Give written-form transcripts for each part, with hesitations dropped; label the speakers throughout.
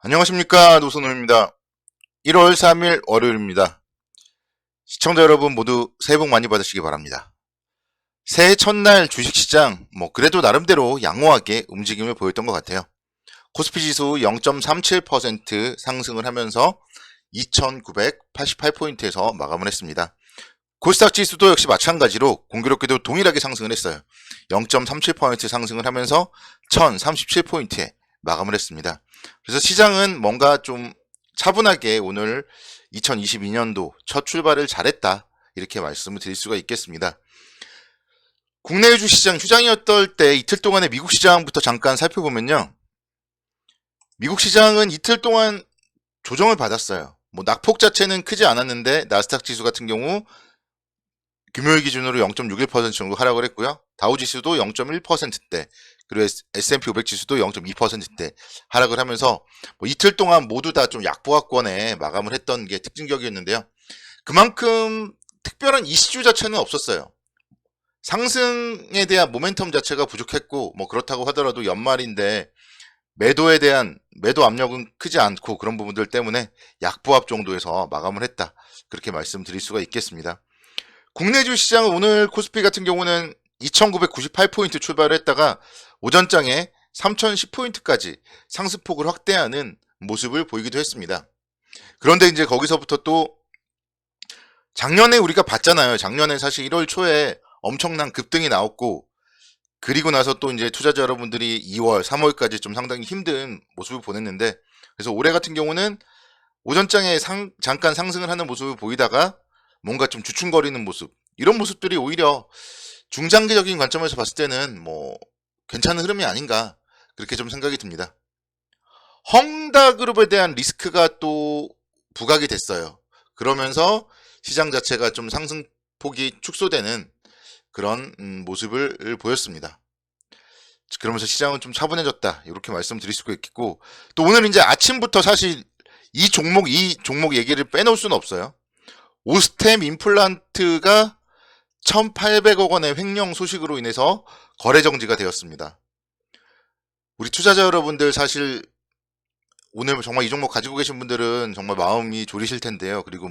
Speaker 1: 안녕하십니까, 노선호입니다. 1월 3일 월요일입니다. 시청자 여러분 모두 새해 복 많이 받으시기 바랍니다. 새해 첫날 주식시장 그래도 나름대로 양호하게 움직임을 보였던 것 같아요. 코스피 지수 0.37% 상승을 하면서 2988포인트에서 마감을 했습니다. 코스닥 지수도 역시 마찬가지로 공교롭게도 동일하게 상승을 했어요. 0.37% 상승을 하면서 1037포인트에 마감을 했습니다. 그래서 시장은 뭔가 좀 차분하게 오늘 2022년도 첫 출발을 잘했다, 이렇게 말씀을 드릴 수가 있겠습니다. 국내 주시장 휴장이었던 때 이틀 동안의 미국 시장부터 잠깐 살펴보면요, 미국 시장은 이틀 동안 조정을 받았어요. 낙폭 자체는 크지 않았는데 나스닥 지수 같은 경우 금요일 기준으로 0.61% 정도 하락을 했고요. 다우 지수도 0.1%대, 그리고 S&P 500 지수도 0.2%대 하락을 하면서 이틀 동안 모두 다 좀 약보합권에 마감을 했던 게 특징적이었는데요. 그만큼 특별한 이슈 자체는 없었어요. 상승에 대한 모멘텀 자체가 부족했고, 그렇다고 하더라도 연말인데 매도에 대한 매도 압력은 크지 않고 그런 부분들 때문에 약보합 정도에서 마감을 했다, 그렇게 말씀드릴 수가 있겠습니다. 국내 주시장은 오늘 코스피 같은 경우는 2998포인트 출발을 했다가 오전장에 3010포인트까지 상승폭을 확대하는 모습을 보이기도 했습니다. 그런데 이제 거기서부터 또 작년에 우리가 봤잖아요. 작년에 사실 1월 초에 엄청난 급등이 나왔고, 그리고 나서 또 이제 투자자 여러분들이 2월, 3월까지 좀 상당히 힘든 모습을 보냈는데, 그래서 올해 같은 경우는 오전장에 잠깐 상승을 하는 모습을 보이다가 뭔가 좀 주춤거리는 모습, 이런 모습들이 오히려 중장기적인 관점에서 봤을 때는 괜찮은 흐름이 아닌가, 그렇게 좀 생각이 듭니다. 헝다그룹에 대한 리스크가 또 부각이 됐어요. 그러면서 시장 자체가 좀 상승폭이 축소되는 그런 모습을 보였습니다. 그러면서 시장은 좀 차분해졌다, 이렇게 말씀드릴 수가 있겠고, 또 오늘 이제 아침부터 사실 이 종목 얘기를 빼놓을 수는 없어요. 오스템 임플란트가 1,800억 원의 횡령 소식으로 인해서 거래 정지가 되었습니다. 우리 투자자 여러분들 사실 오늘 정말 이 종목 가지고 계신 분들은 정말 마음이 졸이실 텐데요. 그리고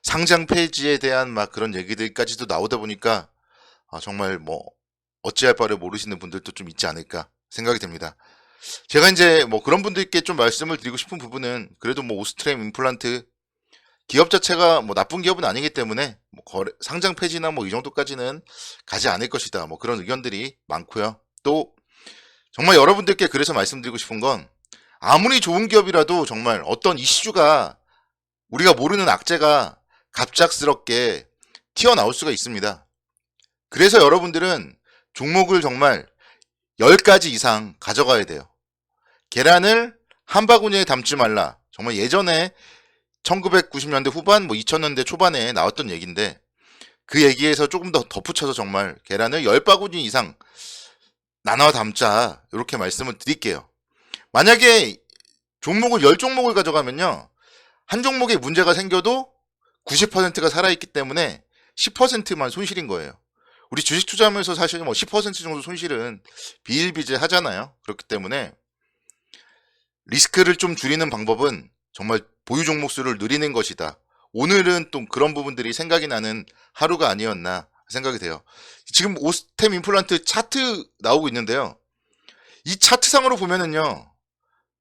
Speaker 1: 상장 폐지에 대한 그런 얘기들까지도 나오다 보니까 정말 어찌할 바를 모르시는 분들도 좀 있지 않을까 생각이 됩니다. 제가 이제 그런 분들께 좀 말씀을 드리고 싶은 부분은, 그래도 오스템 임플란트 기업 자체가 나쁜 기업은 아니기 때문에 상장 폐지나 이 정도까지는 가지 않을 것이다, 그런 의견들이 많고요. 또 정말 여러분들께 그래서 말씀드리고 싶은 건, 아무리 좋은 기업이라도 정말 어떤 이슈가, 우리가 모르는 악재가 갑작스럽게 튀어나올 수가 있습니다. 그래서 여러분들은 종목을 정말 10가지 이상 가져가야 돼요. 계란을 한 바구니에 담지 말라, 정말 예전에 1990년대 후반, 2000년대 초반에 나왔던 얘기인데, 그 얘기에서 조금 더 덧붙여서 정말 계란을 10바구니 이상 나눠 담자, 이렇게 말씀을 드릴게요. 만약에 종목을 10종목을 가져가면요, 한 종목에 문제가 생겨도 90%가 살아있기 때문에 10%만 손실인 거예요. 우리 주식 투자하면서 사실 10% 정도 손실은 비일비재하잖아요. 그렇기 때문에 리스크를 좀 줄이는 방법은 정말 보유 종목 수를 늘리는 것이다. 오늘은 또 그런 부분들이 생각이 나는 하루가 아니었나 생각이 돼요. 지금 오스템 임플란트 차트 나오고 있는데요, 이 차트상으로 보면은요,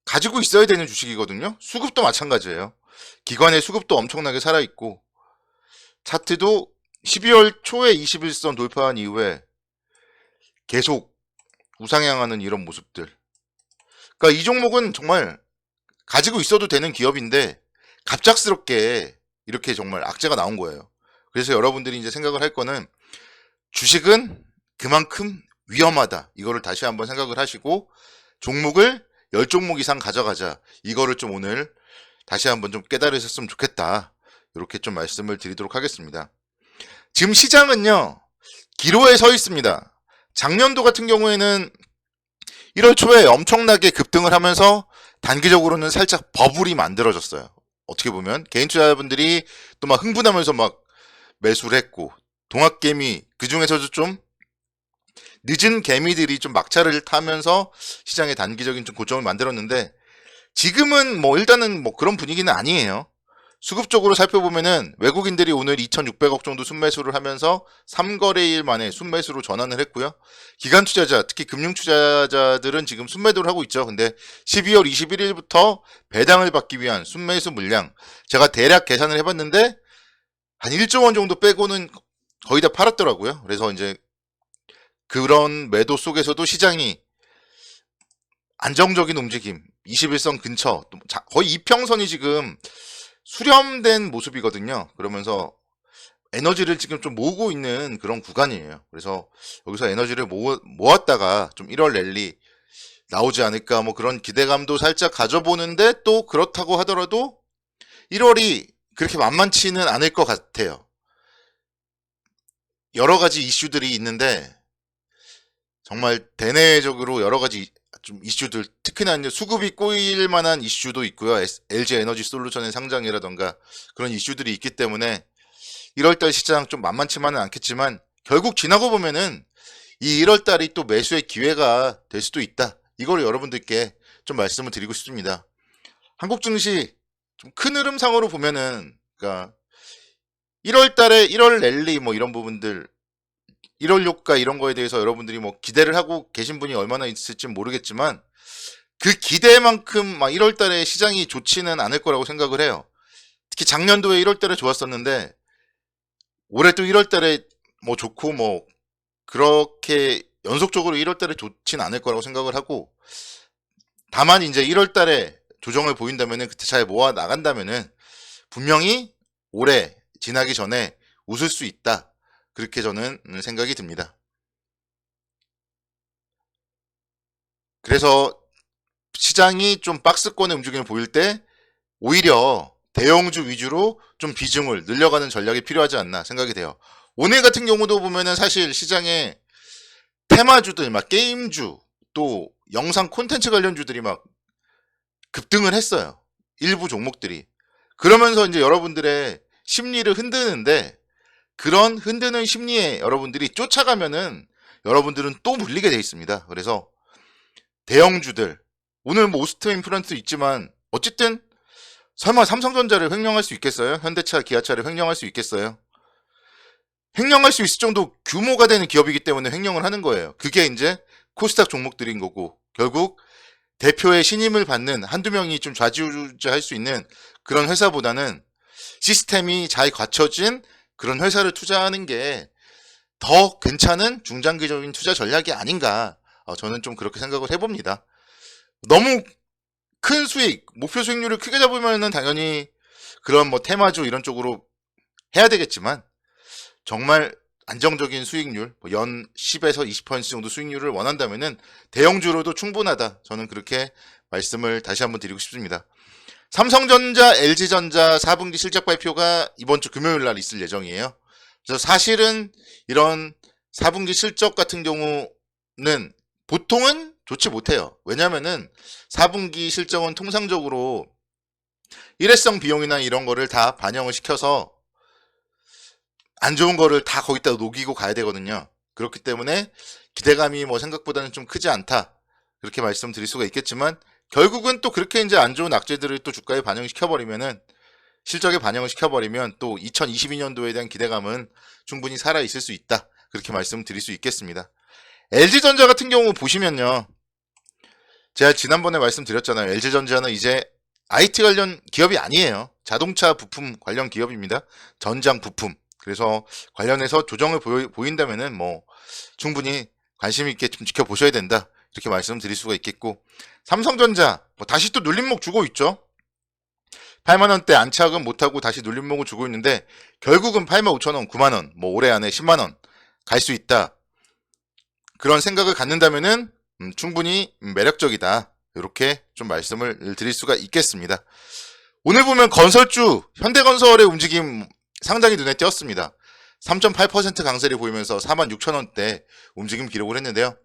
Speaker 1: 가지고 있어야 되는 주식이거든요. 수급도 마찬가지예요. 기관의 수급도 엄청나게 살아있고, 차트도 12월 초에 21선 돌파한 이후에 계속 우상향하는 이런 모습들. 그러니까 이 종목은 정말 가지고 있어도 되는 기업인데 갑작스럽게 이렇게 정말 악재가 나온 거예요. 그래서 여러분들이 이제 생각을 할 거는, 주식은 그만큼 위험하다, 이거를 다시 한번 생각을 하시고 종목을 10종목 이상 가져가자, 이거를 좀 오늘 다시 한번 좀 깨달으셨으면 좋겠다, 이렇게 좀 말씀을 드리도록 하겠습니다. 지금 시장은요, 기로에 서 있습니다. 작년도 같은 경우에는 1월 초에 엄청나게 급등을 하면서 단기적으로는 살짝 버블이 만들어졌어요. 어떻게 보면 개인 투자자분들이 또 흥분하면서 매수를 했고, 동학개미, 그 중에서도 좀 늦은 개미들이 좀 막차를 타면서 시장의 단기적인 좀 고점을 만들었는데, 지금은 뭐 일단은 뭐 그런 분위기는 아니에요. 수급적으로 살펴보면은 외국인들이 오늘 2,600억 정도 순매수를 하면서 3거래일 만에 순매수로 전환을 했고요. 기관 투자자, 특히 금융 투자자들은 지금 순매도를 하고 있죠. 근데 12월 21일부터 배당을 받기 위한 순매수 물량, 제가 대략 계산을 해봤는데 한 1조 원 정도 빼고는 거의 다 팔았더라고요. 그래서 이제 그런 매도 속에서도 시장이 안정적인 움직임, 21선 근처, 거의 이평선이 지금 수렴된 모습이거든요. 그러면서 에너지를 지금 좀 모으고 있는 그런 구간이에요. 그래서 여기서 에너지를 모았다가 좀 1월 랠리 나오지 않을까 뭐 그런 기대감도 살짝 가져보는데, 또 그렇다고 하더라도 1월이 그렇게 만만치는 않을 것 같아요. 여러 가지 이슈들이 있는데 정말 대내적으로 여러 가지 좀 이슈들, 특히나 이제 수급이 꼬일 만한 이슈도 있고요. LG 에너지 솔루션의 상장이라던가 그런 이슈들이 있기 때문에 1월달 시장 좀 만만치만은 않겠지만 결국 지나고 보면은 이 1월달이 또 매수의 기회가 될 수도 있다. 이걸 여러분들께 좀 말씀을 드리고 싶습니다. 한국 증시 좀 큰 흐름상으로 보면은, 그러니까 1월달에 1월 랠리 뭐 이런 부분들, 1월 효과 이런 거에 대해서 여러분들이 뭐 기대를 하고 계신 분이 얼마나 있을지 모르겠지만 그 기대만큼 막 1월 달에 시장이 좋지는 않을 거라고 생각을 해요. 특히 작년도에 1월 달에 좋았었는데 올해 또 1월 달에 뭐 좋고 뭐 그렇게 연속적으로 1월 달에 좋진 않을 거라고 생각을 하고, 다만 이제 1월 달에 조정을 보인다면은 그때 잘 모아 나간다면은 분명히 올해 지나기 전에 웃을 수 있다. 그렇게 저는 생각이 듭니다. 그래서 시장이 좀 박스권의 움직임을 보일 때 오히려 대형주 위주로 좀 비중을 늘려가는 전략이 필요하지 않나 생각이 돼요. 오늘 같은 경우도 보면은 사실 시장에 테마주들, 막 게임주, 또 영상 콘텐츠 관련주들이 막 급등을 했어요. 일부 종목들이. 그러면서 이제 여러분들의 심리를 흔드는데, 그런 흔드는 심리에 여러분들이 쫓아가면은 여러분들은 또 물리게 돼 있습니다. 그래서 대형주들, 오늘 뭐 오스트임플란트 있지만 어쨌든 설마 삼성전자를 횡령할 수 있겠어요? 현대차, 기아차를 횡령할 수 있겠어요? 횡령할 수 있을 정도 규모가 되는 기업이기 때문에 횡령을 하는 거예요. 그게 이제 코스닥 종목들인 거고, 결국 대표의 신임을 받는 한두 명이 좀 좌지우지할 수 있는 그런 회사보다는 시스템이 잘 갖춰진 그런 회사를 투자하는 게 더 괜찮은 중장기적인 투자 전략이 아닌가, 저는 좀 그렇게 생각을 해봅니다. 너무 큰 수익, 목표 수익률을 크게 잡으면은 당연히 그런 뭐 테마주 이런 쪽으로 해야 되겠지만, 정말 안정적인 수익률, 연 10에서 20% 정도 수익률을 원한다면은 대형주로도 충분하다. 저는 그렇게 말씀을 다시 한번 드리고 싶습니다. 삼성전자, LG전자 4분기 실적 발표가 이번 주 금요일 날 있을 예정이에요. 그래서 사실은 이런 4분기 실적 같은 경우는 보통은 좋지 못해요. 왜냐면은 4분기 실적은 통상적으로 일회성 비용이나 이런 거를 다 반영을 시켜서 안 좋은 거를 다 거기다 녹이고 가야 되거든요. 그렇기 때문에 기대감이 뭐 생각보다는 좀 크지 않다. 그렇게 말씀드릴 수가 있겠지만, 결국은 또 그렇게 이제 안 좋은 악재들을 또 주가에 반영시켜버리면은, 실적에 반영을 시켜버리면 또 2022년도에 대한 기대감은 충분히 살아있을 수 있다. 그렇게 말씀드릴 수 있겠습니다. LG전자 같은 경우 보시면요. 제가 지난번에 말씀드렸잖아요. LG전자는 이제 IT 관련 기업이 아니에요. 자동차 부품 관련 기업입니다. 전장 부품. 그래서 관련해서 조정을 보인다면은 뭐 충분히 관심 있게 좀 지켜보셔야 된다. 이렇게 말씀드릴 수가 있겠고, 삼성전자 뭐 다시 또 눌림목 주고 있죠. 8만원대 안착은 못하고 다시 눌림목을 주고 있는데 결국은 85,000원, 9만원, 뭐 올해 안에 10만원 갈 수 있다. 그런 생각을 갖는다면은 충분히 매력적이다. 이렇게 좀 말씀을 드릴 수가 있겠습니다. 오늘 보면 건설주, 현대건설의 움직임 상당히 눈에 띄었습니다. 3.8% 강세를 보이면서 46,000원대 움직임 기록을 했는데요.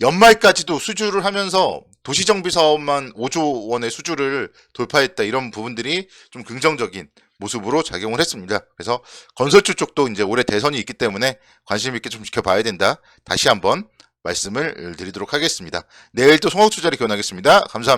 Speaker 1: 연말까지도 수주를 하면서 도시정비 사업만 5조 원의 수주를 돌파했다, 이런 부분들이 좀 긍정적인 모습으로 작용을 했습니다. 그래서 건설주 쪽도 이제 올해 대선이 있기 때문에 관심 있게 좀 지켜봐야 된다. 다시 한번 말씀을 드리도록 하겠습니다. 내일 또 송학투자를 기원하겠습니다. 감사합니다.